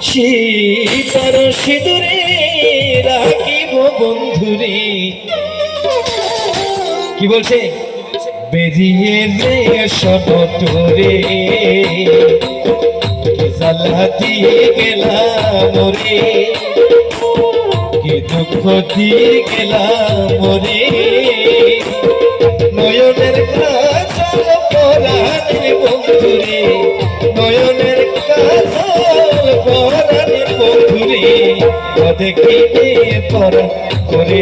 শীতর সিঁদুরে রাখিব বন্ধুরে। কি বলছে? বেরিয়ে রে সনটরে জ্বালা দিয়ে গেলাম রে, কি দুঃখ দিয়ে গেলাম রে। নয়নের কাজল পরাণের বন্ধুরে, নয়নের কাজল পরাণের বন্ধুরে, দেখিলে পরাণ করে,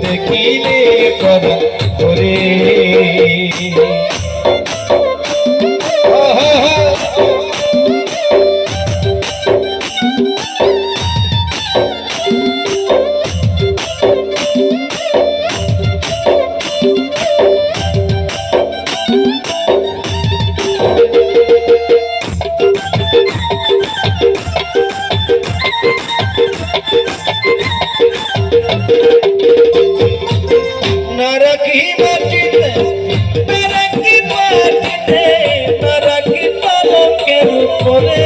দেখিলে পরাণ করে। নারাকি মাটিতে নারাকি মাটিতে নারাকি পালকের উপরে,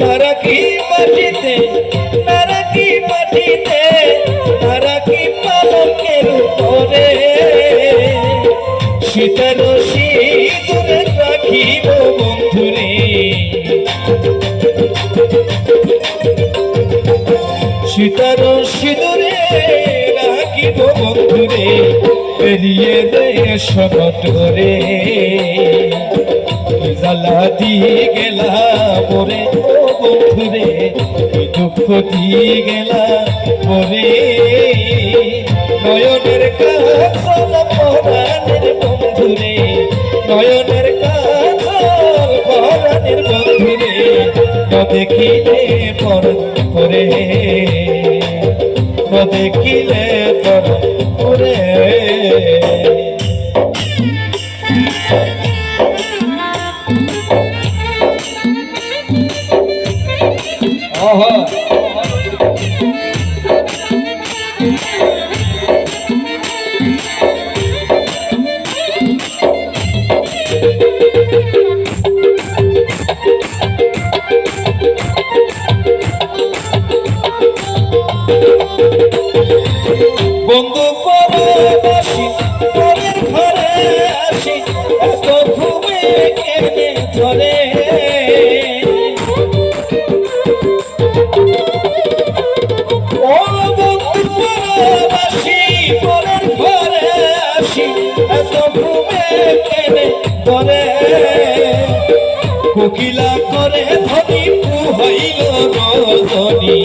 নারাকি মাটিতে নারাকি মাটিতে নারাকি পালকের উপরে, শীতের সিঁদুরে রাখিব বন্ধুরে, শীতর সিঁদুরে রাখিব বন্ধুরে, বেরিয়ে দে সনটরে জ্বালা দিয়ে গেলাম রে ও বন্ধুরে, দুঃখ দিয়ে গেলাম রে। নয়নের কাজল পরাণের বন্ধুরে, নয়নের কাজল পরাণের বন্ধুরে, দেখিলে পরাণ করে, দেখিলে পরাণ করে। বন্ধু পরবাসী পরের ঘরে আসি, এত ঘুমে কেনে ধরে, ও বন্ধু পরবাসী পরের ঘরে আসি, এত ঘুমে কেনে ধরে। কোকিলা করে ধনী পুহাইল রজনী,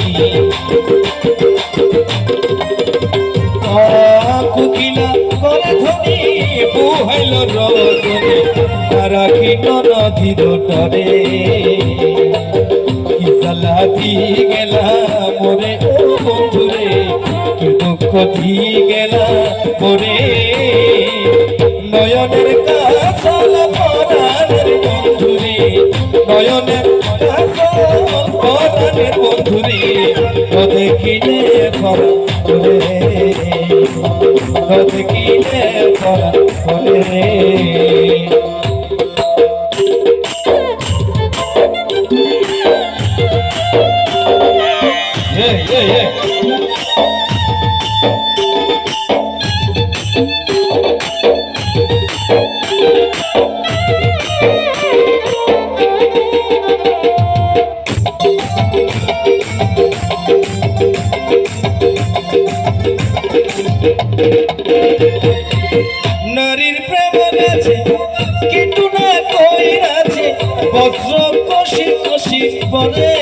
কোকিলা করে ধনী পুহাইল রজনী, রাখি নদীর তরে, কি জ্বালা দিয়ে গেলাম রে ও বন্ধুরে, কি দুঃখ দিয়ে গেলাম রে। নয়নের কাজল পরাণের বন্ধুরে, নয়নের কাজল পরাণের বন্ধুরে, দেখিলে পরাণ করে, দেখিলে পরাণ করে। নারীর প্রেম আছে কিন্তু না কই আছে, বজ্র কষি কষি পরে,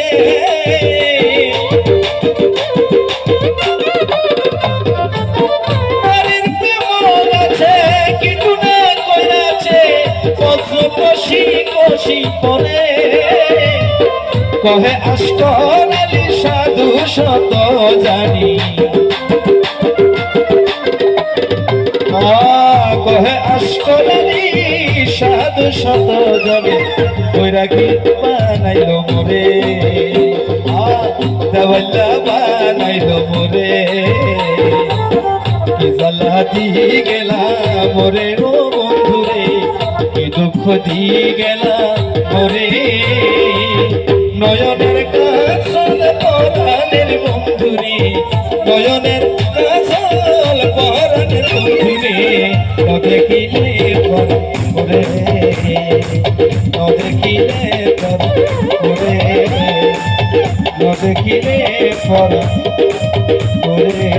নারীর প্রেম আছে কিন্তু না কই আছে, বজ্র কষি কষি পরে। কহে আষ্টরালি সাধু শত জানি, কহে আষ্টরালি সাধু শত জানি, বৈরাগী বানাইল মোরে, দেওয়াল্লা বানাইল মোরে, কি জ্বালা দিয়ে গেলা মোরে ও বন্ধুরে কি দুঃখ দিয়ে গেলা মোরে নয়নের কাজল পরাণের বন্ধুরে নয়নের কাজল পরাণের বন্ধুরে তো দেখিলে পর মোরে তো দেখিলে পর মোরে তো দেখিলে পর মোরে